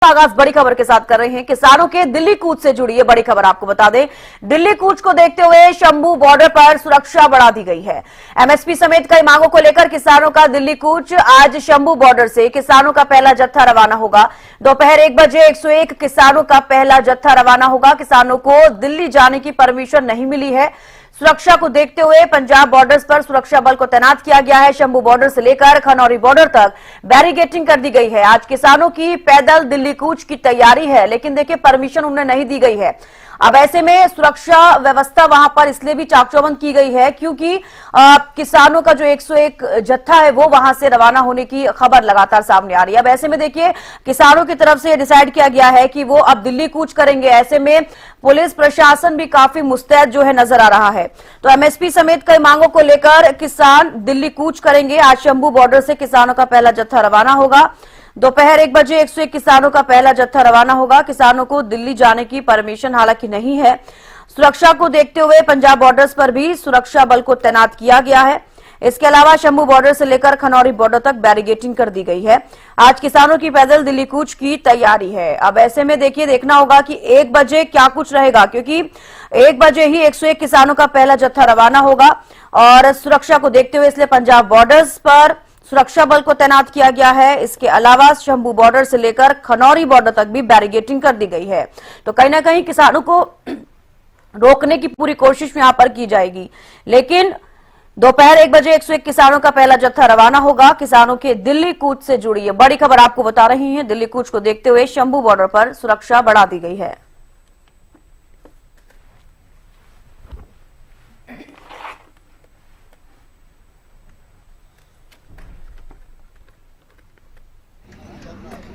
का आगाज बड़ी खबर के साथ कर रहे हैं। किसानों के दिल्ली कूच से जुड़ी है बड़ी खबर, आपको बता दें दिल्ली कूच को देखते हुए शंभू बॉर्डर पर सुरक्षा बढ़ा दी गई है। एमएसपी समेत कई मांगों को लेकर किसानों का दिल्ली कूच। आज शंभू बॉर्डर से किसानों का पहला जत्था रवाना होगा। दोपहर 1 बजे 101 किसानों का पहला जत्था रवाना होगा। किसानों को दिल्ली जाने की परमिशन नहीं मिली है। सुरक्षा को देखते हुए पंजाब बॉर्डर्स पर सुरक्षा बल को तैनात किया गया है। शंभू बॉर्डर से लेकर खनौरी बॉर्डर तक बैरिकेडिंग कर दी गई है। आज किसानों की पैदल दिल्ली कूच की तैयारी है, लेकिन देखिए परमिशन उन्हें नहीं दी गई है। अब ऐसे में सुरक्षा व्यवस्था वहां पर इसलिए भी चाकचौबंद की गई है क्योंकि किसानों का जो 101 जत्था है वो वहां से रवाना होने की खबर लगातार सामने आ रही है। अब ऐसे में देखिए किसानों की तरफ से डिसाइड किया गया है कि वो अब दिल्ली कूच करेंगे। ऐसे में पुलिस प्रशासन भी काफी मुस्तैद जो है नजर आ रहा है। तो एमएसपी समेत कई मांगों को लेकर किसान दिल्ली कूच करेंगे। आज शंभू बॉर्डर से किसानों का पहला जत्था रवाना होगा। दोपहर 1 बजे 101 किसानों का पहला जत्था रवाना होगा। किसानों को दिल्ली जाने की परमिशन हालांकि नहीं है। सुरक्षा को देखते हुए पंजाब बॉर्डर्स पर भी सुरक्षा बल को तैनात किया गया है। इसके अलावा शंभू बॉर्डर से लेकर खनौरी बॉर्डर तक बैरिकेडिंग कर दी गई है। आज किसानों की पैदल दिल्ली कूच की तैयारी है। अब ऐसे में देखिए देखना होगा कि 1 बजे क्या कुछ रहेगा, क्योंकि 1 बजे ही 101 किसानों का पहला जत्था रवाना होगा और सुरक्षा को देखते हुए इसलिए पंजाब बॉर्डर्स पर सुरक्षा बल को तैनात किया गया है। इसके अलावा शंभू बॉर्डर से लेकर खनौरी बॉर्डर तक भी बैरिकेडिंग कर दी गई है। तो कहीं ना कहीं किसानों को रोकने की पूरी कोशिश यहां पर की जाएगी, लेकिन दोपहर 1 बजे 101 किसानों का पहला जत्था रवाना होगा। किसानों के दिल्ली कूच से जुड़ी है बड़ी खबर आपको बता रही हैं। दिल्ली कूच को देखते हुए शंभू बॉर्डर पर सुरक्षा बढ़ा दी गई है।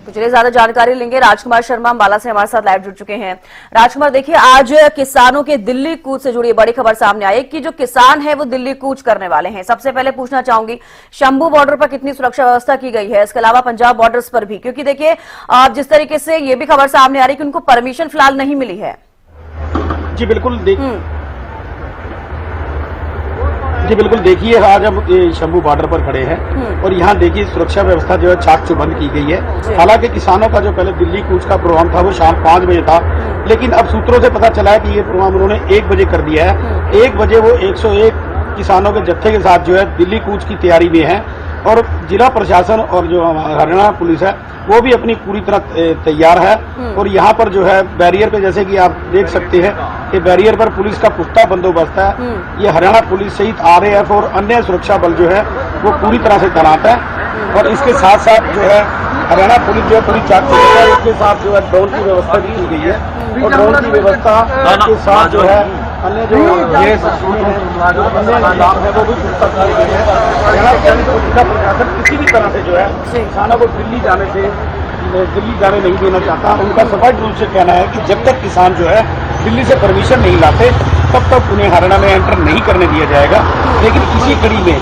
तो चलिए ज्यादा जानकारी लेंगे। राजकुमार शर्मा अंबाला से हमारे साथ लाइव जुड़ चुके हैं। राजकुमार, देखिए आज किसानों के दिल्ली कूच से जुड़ी बड़ी खबर सामने आई कि जो किसान है वो दिल्ली कूच करने वाले हैं। सबसे पहले पूछना चाहूंगी शंभू बॉर्डर पर कितनी सुरक्षा व्यवस्था की गई है, इसके अलावा पंजाब बॉर्डर्स पर भी, क्योंकि देखिए जिस तरीके से ये भी खबर सामने आ रही है कि उनको परमिशन फिलहाल नहीं मिली है। जी बिल्कुल देखिए आज हम शंभू बॉर्डर पर खड़े हैं और यहाँ देखिए सुरक्षा व्यवस्था जो है चाक चौबंद की गई है। हालांकि किसानों का जो पहले दिल्ली कूच का प्रोग्राम था वो शाम 5 बजे था, लेकिन अब सूत्रों से पता चला है कि ये प्रोग्राम उन्होंने 1 बजे कर दिया है। 1 बजे वो 101 किसानों के जत्थे के साथ जो है दिल्ली कूच की तैयारी में है और जिला प्रशासन और जो हरियाणा पुलिस है वो भी अपनी पूरी तरह तैयार है। और यहाँ पर जो है बैरियर पे जैसे कि आप देख सकते हैं कि बैरियर पर पुलिस का पुख्ता बंदोबस्त है। ये हरियाणा पुलिस सहित आरएएफ और अन्य सुरक्षा बल जो है वो पूरी तरह से तैनात है। और इसके साथ साथ जो है हरियाणा पुलिस जो है पूरी चाक चौबंद है। इसके साथ जो है ड्रोन की व्यवस्था भी की गई है और ड्रोन की व्यवस्था के साथ जो है अन्य जो अन्य काम है वो भी पुख्ता किए गए हैं। हरियाणा जिला प्रशासन किसी भी तरह से जो है किसानों को दिल्ली जाने नहीं देना चाहता। उनका स्पष्ट रूप से कहना है कि जब तक किसान जो है दिल्ली से परमिशन नहीं लाते तब तक उन्हें हरियाणा में एंटर नहीं करने दिया जाएगा। लेकिन इसी कड़ी में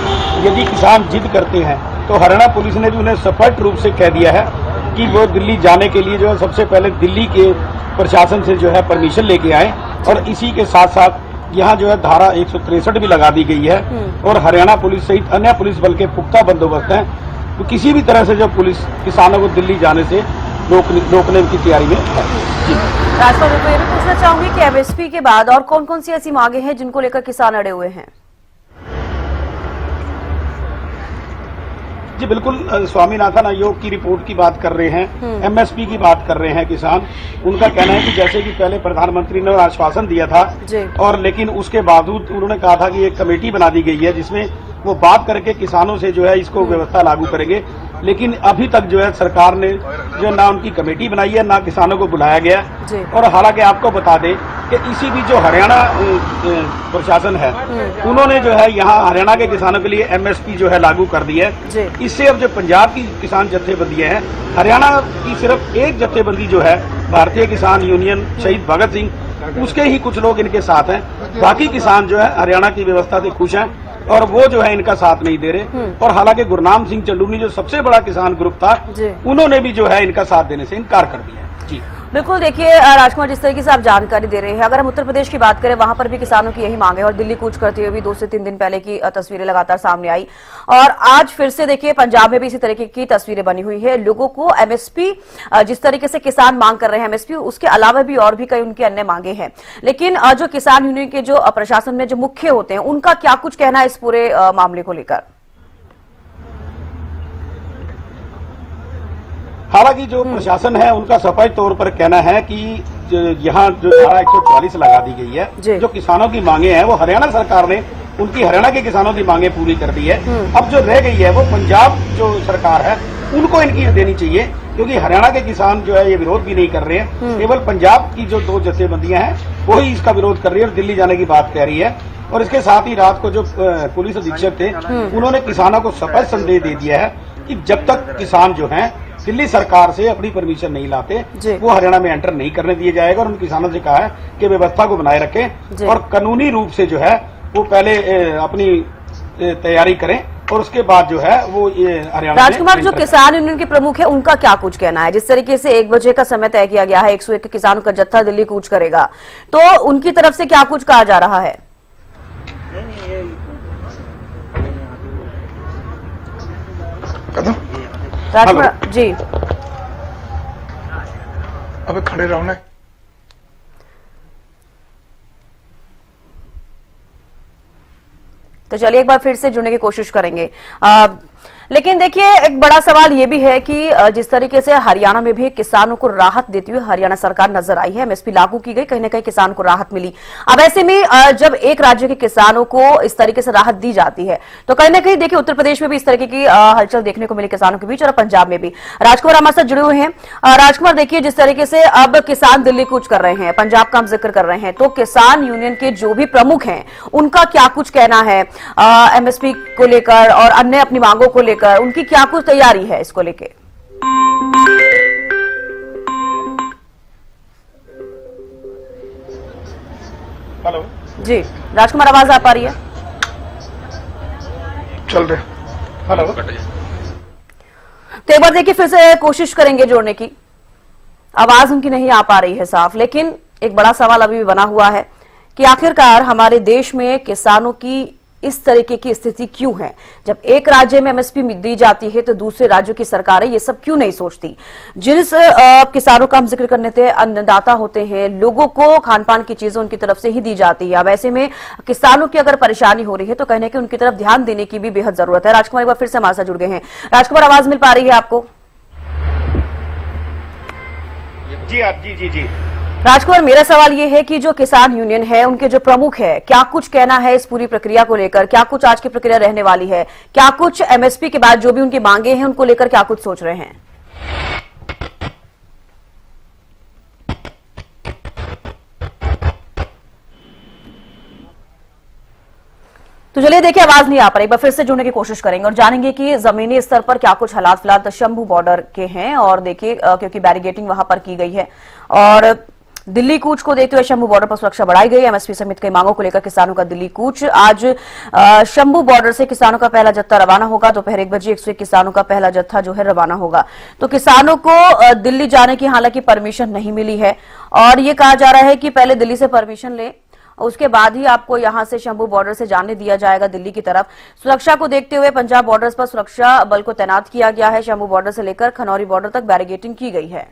यदि किसान जिद करते हैं तो हरियाणा पुलिस ने भी उन्हें स्पष्ट रूप से कह दिया है कि वो दिल्ली जाने के लिए जो है सबसे पहले दिल्ली के प्रशासन से जो है परमिशन लेके आए। और इसी के साथ साथ यहाँ जो है धारा 163 भी लगा दी गई है और हरियाणा पुलिस सहित अन्य पुलिस बल के पुख्ता बंदोबस्त हैं। तो किसी भी तरह से जो पुलिस किसानों को दिल्ली जाने से रोकने की तैयारी में है। राजकुमार, मैं ये भी पूछना चाहूंगी कि एमएसपी के बाद और कौन कौन सी ऐसी मांगे हैं जिनको लेकर किसान अड़े हुए हैं? जी बिल्कुल, स्वामीनाथन आयोग की रिपोर्ट की बात कर रहे हैं, एमएसपी की बात कर रहे हैं किसान। उनका कहना है कि जैसे कि पहले प्रधानमंत्री ने आश्वासन दिया था और लेकिन उसके बावजूद उन्होंने कहा था कि एक कमेटी बना दी गई है जिसमें वो बात करके किसानों से जो है इसको व्यवस्था लागू करेंगे। लेकिन अभी तक जो है सरकार ने जो ना उनकी कमेटी बनाई है ना किसानों को बुलाया गया। और हालांकि आपको बता दें कि इसी भी जो हरियाणा प्रशासन है उन्होंने जो है यहाँ हरियाणा के किसानों के लिए एमएसपी जो है लागू कर दी है। इससे अब जो पंजाब की किसान जत्थेबंदियां हैं, हरियाणा की सिर्फ एक जत्थेबंदी जो है भारतीय किसान यूनियन शहीद भगत सिंह, उसके ही कुछ लोग इनके साथ हैं। बाकी किसान जो है हरियाणा की व्यवस्था से खुश हैं और वो जो है इनका साथ नहीं दे रहे। और हालांकि गुरनाम सिंह चंडूनी जो सबसे बड़ा किसान ग्रुप था उन्होंने भी जो है इनका साथ देने से इनकार कर दिया। जी बिल्कुल, देखिए राजकुमार, जिस तरीके से आप जानकारी दे रहे हैं, अगर हम उत्तर प्रदेश की बात करें, वहां पर भी किसानों की यही मांग है और दिल्ली कूच करते हुए भी 2 से 3 दिन पहले की तस्वीरें लगातार सामने आई और आज फिर से देखिए पंजाब में भी इसी तरीके की तस्वीरें बनी हुई है। लोगों को एमएसपी, जिस तरीके से किसान मांग कर रहे हैं एमएसपी, उसके अलावा भी और भी कई उनकी अन्य मांगे हैं। लेकिन जो किसान यूनियन के जो प्रशासन में जो मुख्य होते हैं, उनका क्या कुछ कहना है इस पूरे मामले को लेकर? हालांकि जो प्रशासन है उनका सफाई तौर पर कहना है कि यहाँ जो धारा 144 लगा दी गई है, जो किसानों की मांगे हैं वो हरियाणा सरकार ने उनकी हरियाणा के किसानों की मांगे पूरी कर दी है। अब जो रह गई है वो पंजाब जो सरकार है उनको इनकी देनी चाहिए, क्योंकि हरियाणा के किसान जो है ये विरोध भी नहीं कर रहे हैं। केवल पंजाब की जो 2 जथेबंदियां हैं वही इसका विरोध कर रही है और दिल्ली जाने की बात कह रही है। और इसके साथ ही रात को जो पुलिस अधीक्षक थे उन्होंने किसानों को स्पष्ट संदेश दे दिया है कि जब तक किसान जो हैं दिल्ली सरकार से अपनी परमिशन नहीं लाते वो हरियाणा में एंटर नहीं करने दिए जाएगा। और उन किसानों से कहा है कि व्यवस्था को बनाए रखें और कानूनी रूप से जो है वो पहले अपनी तैयारी करें और उसके बाद जो है वो ये हरियाणा। राजकुमार, जो किसान यूनियन के प्रमुख है उनका क्या कुछ कहना है? जिस तरीके से 1 बजे का समय तय किया गया है, 101 किसानों का जत्था दिल्ली कूच करेगा, तो उनकी तरफ से क्या कुछ कहा जा रहा है? राजकुमार जी, अबे खड़े रहो ना। तो चलिए एक बार फिर से जुड़ने की कोशिश करेंगे। लेकिन देखिए एक बड़ा सवाल ये भी है कि जिस तरीके से हरियाणा में भी किसानों को राहत देती हुई हरियाणा सरकार नजर आई है, एमएसपी लागू की गई, कहीं ना कहीं किसान को राहत मिली। अब ऐसे में जब एक राज्य के किसानों को इस तरीके से राहत दी जाती है तो कहीं ना कहीं देखिए उत्तर प्रदेश में भी इस तरीके की हलचल देखने को मिली किसानों के बीच और पंजाब में भी। राजकुमार हमारे साथ जुड़े हुए हैं। राजकुमार, देखिए जिस तरीके से अब किसान दिल्ली कूच कर रहे हैं, पंजाब का हम जिक्र कर रहे हैं, तो किसान यूनियन के जो भी प्रमुख हैं उनका क्या कुछ कहना है एमएसपी को लेकर और अन्य अपनी मांगों को लेकर? उनकी क्या कुछ तैयारी है इसको लेके? हेलो जी राजकुमार, आवाज आ पा रही है? चल रहे। हेलो, तो एक बार देखिए फिर से कोशिश करेंगे जोड़ने की। आवाज उनकी नहीं आ पा रही है साफ, लेकिन एक बड़ा सवाल अभी भी बना हुआ है कि आखिरकार हमारे देश में किसानों की इस तरीके की स्थिति क्यों है? जब एक राज्य में एमएसपी दी जाती है तो दूसरे राज्यों की सरकारें ये सब क्यों नहीं सोचती? जिस किसानों का हम जिक्र करने थे, अन्नदाता होते हैं, लोगों को खान पान की चीजें उनकी तरफ से ही दी जाती है। अब ऐसे में किसानों की अगर परेशानी हो रही है तो कहने की उनकी तरफ ध्यान देने की भी बेहद जरूरत है। राजकुमार एक बार फिर से हमारे साथ जुड़ गए हैं। राजकुमार, आवाज मिल पा रही है आपको? जी जी जी जी राजकुमार, मेरा सवाल ये है कि जो किसान यूनियन है उनके जो प्रमुख है, क्या कुछ कहना है इस पूरी प्रक्रिया को लेकर? क्या कुछ आज की प्रक्रिया रहने वाली है? क्या कुछ एमएसपी के बाद जो भी उनकी मांगे हैं उनको लेकर क्या कुछ सोच रहे हैं? तो चलिए देखिए आवाज नहीं आ पा रही, एक बार फिर से जुड़ने की कोशिश करेंगे और जानेंगे कि जमीनी स्तर पर क्या कुछ हालात फिलहाल शंभू बॉर्डर के हैं। और देखिए क्योंकि बैरिगेटिंग वहां पर की गई है और दिल्ली कूच को देखते हुए शंभू बॉर्डर पर सुरक्षा बढ़ाई गई है। एमएसपी समेत कई मांगों को लेकर किसानों का दिल्ली कूच। आज शंभू बॉर्डर से किसानों का पहला जत्था रवाना होगा। दोपहर 1 बजे 101 किसानों का पहला जत्था जो है रवाना होगा। तो किसानों को दिल्ली जाने की हालांकि परमिशन नहीं मिली है और ये कहा जा रहा है कि पहले दिल्ली से परमिशन ले, उसके बाद ही आपको यहां से शंभू बॉर्डर से जाने दिया जाएगा दिल्ली की तरफ। सुरक्षा को देखते हुए पंजाब बॉर्डर पर सुरक्षा बल को तैनात किया गया है। शंभू बॉर्डर से लेकर खनौरी बॉर्डर तक बैरिगेटिंग की गई है।